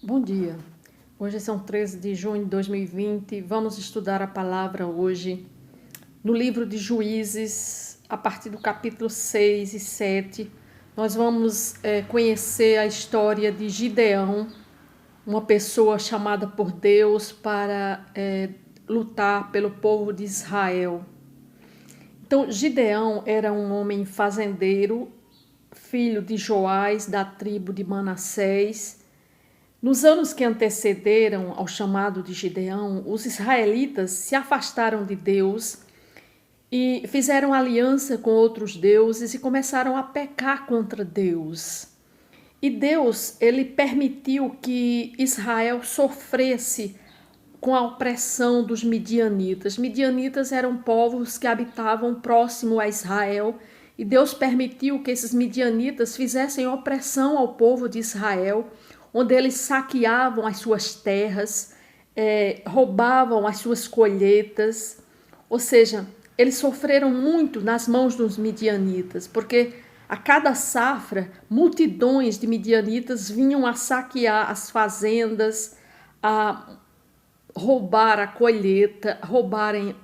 Bom dia. Hoje são 13 de junho de 2020. Vamos estudar a palavra hoje no livro de Juízes, a partir do capítulo 6 e 7. Nós vamos conhecer a história de Gideão, uma pessoa chamada por Deus para lutar pelo povo de Israel. Então, Gideão era um homem fazendeiro, filho de Joás, da tribo de Manassés. Nos anos que antecederam ao chamado de Gideão, os israelitas se afastaram de Deus e fizeram aliança com outros deuses e começaram a pecar contra Deus. E Deus, ele permitiu que Israel sofresse com a opressão dos midianitas. Midianitas eram povos que habitavam próximo a Israel e Deus permitiu que esses midianitas fizessem opressão ao povo de Israel, onde eles saqueavam as suas terras, roubavam as suas colheitas. Ou seja, eles sofreram muito nas mãos dos midianitas, porque a cada safra, multidões de midianitas vinham a saquear as fazendas, a roubar a colheita, roubarem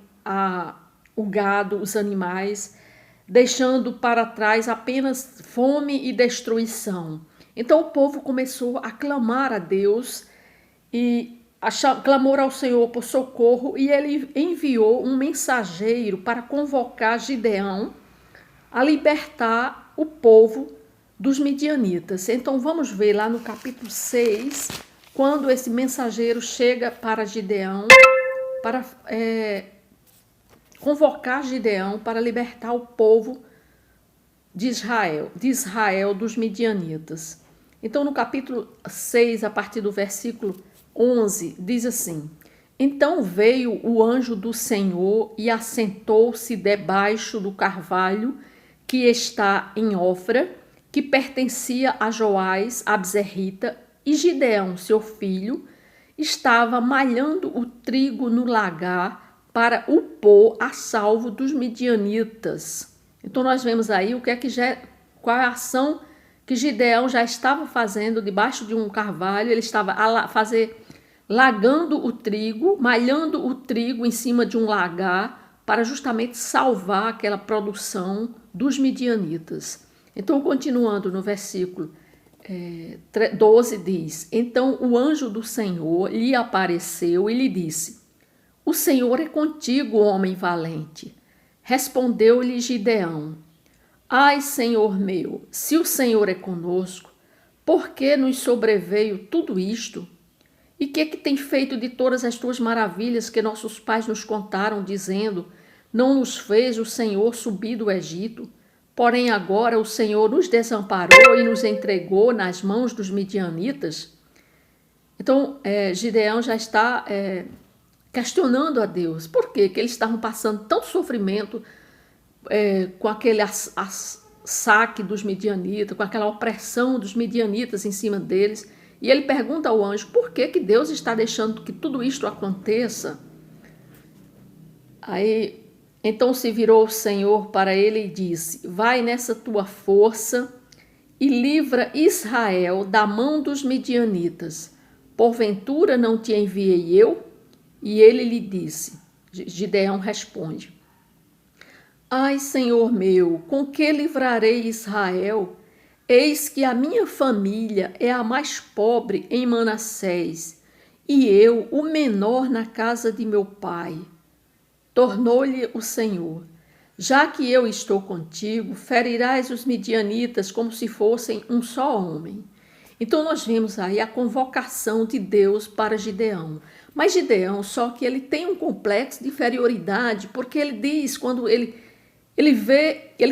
o gado, os animais, deixando para trás apenas fome e destruição. Então o povo começou a clamar a Deus e clamou ao Senhor por socorro, e ele enviou um mensageiro para convocar Gideão a libertar o povo dos midianitas. Então vamos ver lá no capítulo 6, quando esse mensageiro chega para Gideão, para convocar Gideão para libertar o povo de Israel dos midianitas. Então, no capítulo 6, a partir do versículo 11, diz assim: Então veio o anjo do Senhor e assentou-se debaixo do carvalho que está em Ofra, que pertencia a Joás, a Abzerrita, e Gideão, seu filho, estava malhando o trigo no lagar para o pôr a salvo dos midianitas. Então nós vemos aí qual é a ação que Gideão já estava fazendo debaixo de um carvalho. Ele estava lagando o trigo, malhando o trigo em cima de um lagar para justamente salvar aquela produção dos midianitas. Então, continuando no versículo 12, diz: Então o anjo do Senhor lhe apareceu e lhe disse: O Senhor é contigo, homem valente. Respondeu-lhe Gideão: Ai, Senhor meu, se o Senhor é conosco, por que nos sobreveio tudo isto? E que tem feito de todas as tuas maravilhas que nossos pais nos contaram, dizendo: Não nos fez o Senhor subir do Egito? Porém agora o Senhor nos desamparou e nos entregou nas mãos dos midianitas. Então Gideão já está questionando a Deus. Por quê? Que eles estavam passando tanto sofrimento com aquele saque dos midianitas, com aquela opressão dos midianitas em cima deles. E ele pergunta ao anjo: por que Deus está deixando que tudo isto aconteça? Aí, então se virou o Senhor para ele e disse: Vai nessa tua força e livra Israel da mão dos midianitas. Porventura não te enviei eu? E ele lhe disse, Gideão responde: Ai, Senhor meu, com que livrarei Israel? Eis que a minha família é a mais pobre em Manassés, e eu, o menor na casa de meu pai. Tornou-lhe o Senhor: Já que eu estou contigo, ferirás os midianitas como se fossem um só homem. Então nós vemos aí a convocação de Deus para Gideão. Mas Gideão, só que ele tem um complexo de inferioridade, porque ele diz, quando ele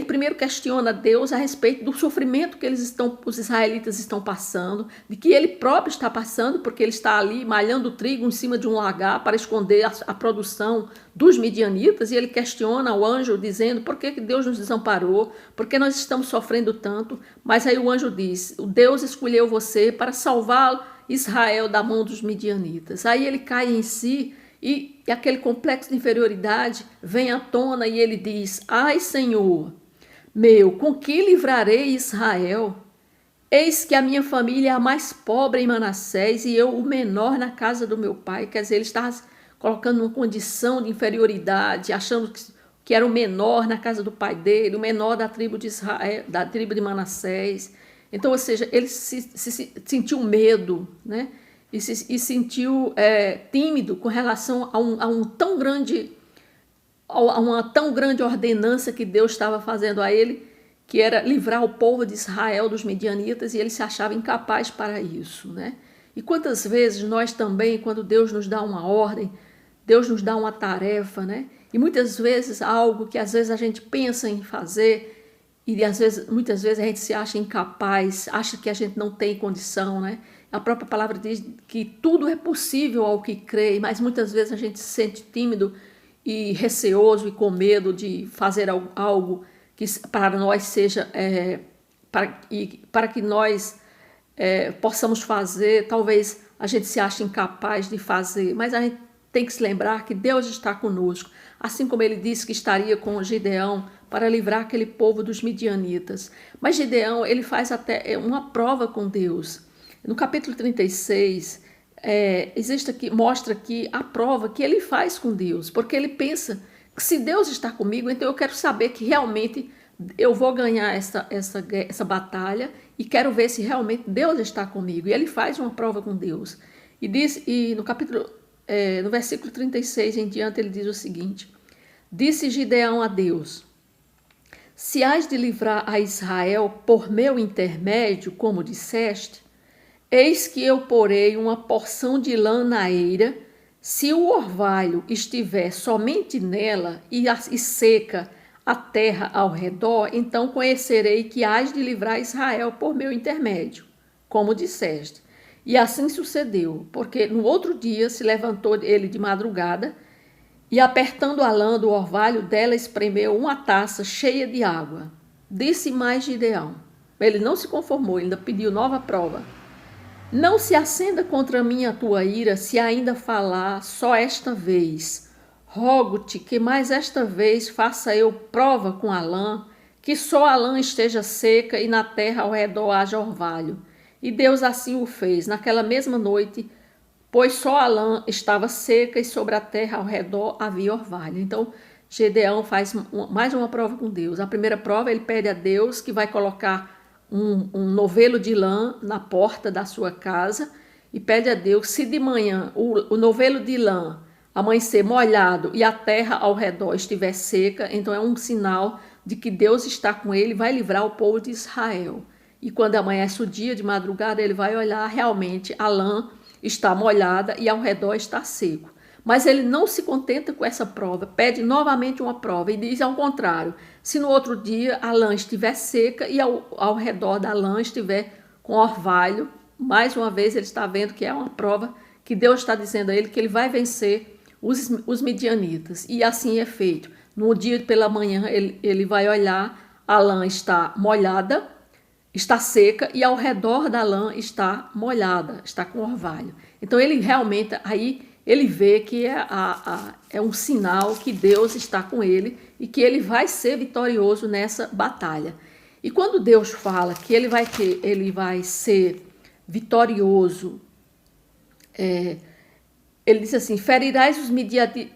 primeiro questiona Deus a respeito do sofrimento que os israelitas estão passando, de que ele próprio está passando, porque ele está ali malhando trigo em cima de um lagar para esconder a produção dos midianitas, e ele questiona o anjo dizendo: por que Deus nos desamparou? Por que nós estamos sofrendo tanto? Mas aí o anjo diz: o Deus escolheu você para salvar Israel da mão dos midianitas. Aí ele cai em si e aquele complexo de inferioridade vem à tona e ele diz: Ai, Senhor meu, com que livrarei Israel? Eis que a minha família é a mais pobre em Manassés e eu o menor na casa do meu pai. Quer dizer, ele estava colocando uma condição de inferioridade, achando que era o menor na casa do pai dele, o menor da tribo de Israel, da tribo de Manassés. Então, ou seja, ele se sentiu medo, né? E sentiu tímido com relação a uma tão grande ordenança que Deus estava fazendo a ele, que era livrar o povo de Israel dos medianitas, e ele se achava incapaz para isso, né? E quantas vezes nós também, quando Deus nos dá uma ordem, Deus nos dá uma tarefa, né? E muitas vezes algo que às vezes a gente pensa em fazer e muitas vezes a gente se acha incapaz, acha que a gente não tem condição, né? A própria palavra diz que tudo é possível ao que crê, mas muitas vezes a gente se sente tímido e receoso e com medo de fazer algo que para nós seja, para que nós possamos fazer, talvez a gente se ache incapaz de fazer, mas a gente tem que se lembrar que Deus está conosco, assim como ele disse que estaria com Gideão para livrar aquele povo dos midianitas. Mas Gideão, ele faz até uma prova com Deus. No capítulo 36, existe aqui, mostra aqui a prova que ele faz com Deus, porque ele pensa que se Deus está comigo, então eu quero saber que realmente eu vou ganhar essa batalha e quero ver se realmente Deus está comigo. E ele faz uma prova com Deus. E no versículo 36 em diante, ele diz o seguinte: disse Gideão a Deus: se hás de livrar a Israel por meu intermédio, como disseste, eis que eu porei uma porção de lã na eira, se o orvalho estiver somente nela e seca a terra ao redor, então conhecerei que hás de livrar Israel por meu intermédio, como disseste. E assim sucedeu, porque no outro dia se levantou ele de madrugada e, apertando a lã do orvalho dela, espremeu uma taça cheia de água. Disse mais Gideão. Ele não se conformou, ele ainda pediu nova prova. Não se acenda contra mim a tua ira, se ainda falar só esta vez. Rogo-te que mais esta vez faça eu prova com a lã, que só a lã esteja seca e na terra ao redor haja orvalho. E Deus assim o fez, naquela mesma noite, pois só a lã estava seca e sobre a terra ao redor havia orvalho. Então, Gideão faz mais uma prova com Deus. A primeira prova, ele pede a Deus que vai colocar um novelo de lã na porta da sua casa e pede a Deus, se de manhã o novelo de lã amanhecer molhado e a terra ao redor estiver seca, então é um sinal de que Deus está com ele e vai livrar o povo de Israel. E quando amanhece o dia de madrugada, ele vai olhar, realmente a lã está molhada e ao redor está seco. Mas ele não se contenta com essa prova, pede novamente uma prova e diz ao contrário: se no outro dia a lã estiver seca e ao redor da lã estiver com orvalho, mais uma vez ele está vendo que é uma prova que Deus está dizendo a ele que ele vai vencer os midianitas. E assim é feito. No dia pela manhã ele vai olhar, a lã está molhada, está seca e ao redor da lã está molhada, está com orvalho. Então ele realmente, aí ele vê que é um sinal que Deus está com ele e que ele vai ser vitorioso nessa batalha. E quando Deus fala que ele vai ser vitorioso, ele diz assim: ferirás os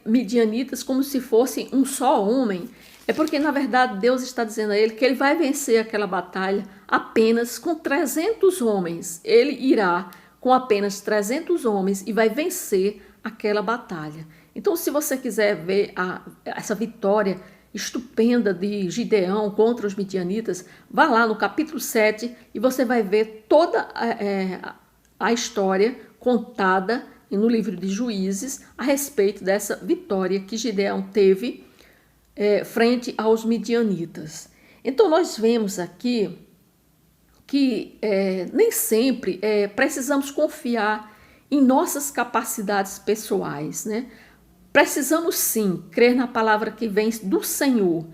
midianitas como se fossem um só homem. É porque, na verdade, Deus está dizendo a ele que ele vai vencer aquela batalha apenas com 300 homens. Ele irá com apenas 300 homens e vai vencer aquela batalha. Então, se você quiser ver essa vitória estupenda de Gideão contra os midianitas, vá lá no capítulo 7 e você vai ver toda a história contada no livro de Juízes a respeito dessa vitória que Gideão teve frente aos midianitas. Então nós vemos aqui que nem sempre precisamos confiar em nossas capacidades pessoais, né? Precisamos sim crer na palavra que vem do Senhor.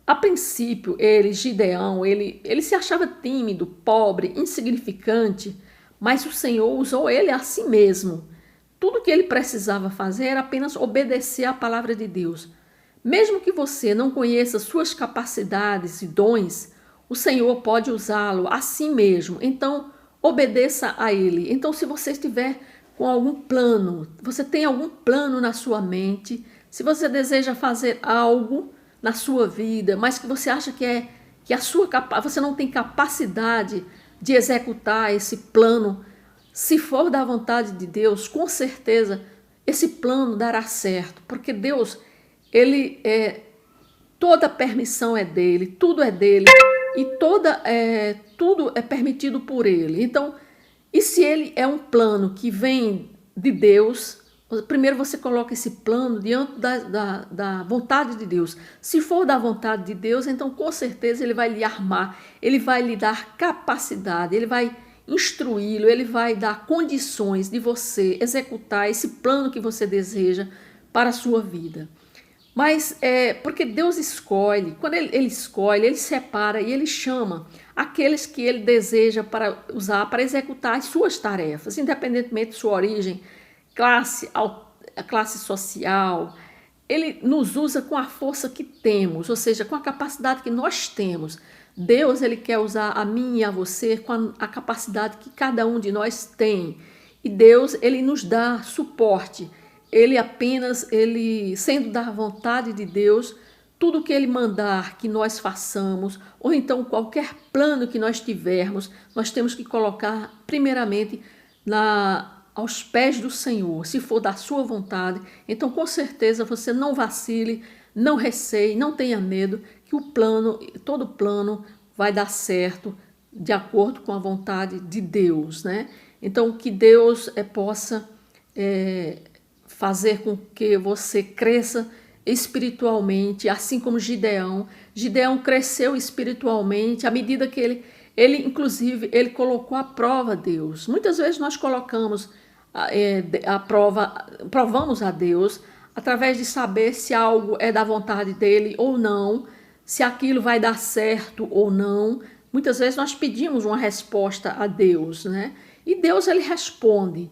A princípio, Gideão, ele se achava tímido, pobre, insignificante, mas o Senhor usou ele a si mesmo. Tudo que ele precisava fazer era apenas obedecer à palavra de Deus. Mesmo que você não conheça suas capacidades e dons, o Senhor pode usá-lo assim mesmo. Então, obedeça a Ele. Então, se você estiver com algum plano, você tem algum plano na sua mente, se você deseja fazer algo na sua vida, mas que você acha que você não tem capacidade de executar esse plano, se for da vontade de Deus, com certeza esse plano dará certo, porque Deus, toda permissão é dele, tudo é dele e tudo é permitido por ele. Então, e se ele é um plano que vem de Deus, primeiro você coloca esse plano diante da vontade de Deus. Se for da vontade de Deus, então com certeza ele vai lhe armar, ele vai lhe dar capacidade, ele vai instruí-lo, ele vai dar condições de você executar esse plano que você deseja para a sua vida. Mas porque Deus escolhe, quando ele escolhe, ele separa e ele chama aqueles que ele deseja para usar para executar as suas tarefas, independentemente de sua origem, classe social. Ele nos usa com a força que temos, ou seja, com a capacidade que nós temos. Deus, ele quer usar a mim e a você com a capacidade que cada um de nós tem. E Deus, ele nos dá suporte. Ele sendo da vontade de Deus, tudo que ele mandar que nós façamos, ou então qualquer plano que nós tivermos, nós temos que colocar primeiramente aos pés do Senhor, se for da sua vontade. Então, com certeza, você não vacile, não receie, não tenha medo, que todo plano vai dar certo de acordo com a vontade de Deus, né? Então, que Deus possa fazer com que você cresça espiritualmente, assim como Gideão. Gideão cresceu espiritualmente à medida que inclusive, ele colocou à prova Deus. Muitas vezes nós colocamos provamos a Deus através de saber se algo é da vontade dele ou não, se aquilo vai dar certo ou não. Muitas vezes nós pedimos uma resposta a Deus, né? E Deus, ele responde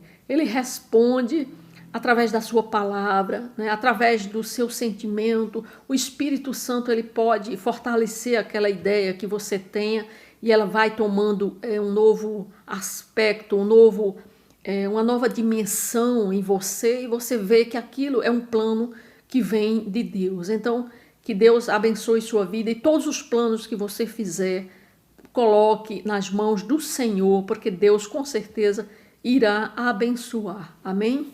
através da sua palavra, né? Através do seu sentimento. O Espírito Santo, ele pode fortalecer aquela ideia que você tenha e ela vai tomando um novo aspecto, uma nova dimensão em você, e você vê que aquilo é um plano que vem de Deus. Então, que Deus abençoe sua vida e todos os planos que você fizer, coloque nas mãos do Senhor, porque Deus com certeza irá abençoar. Amém?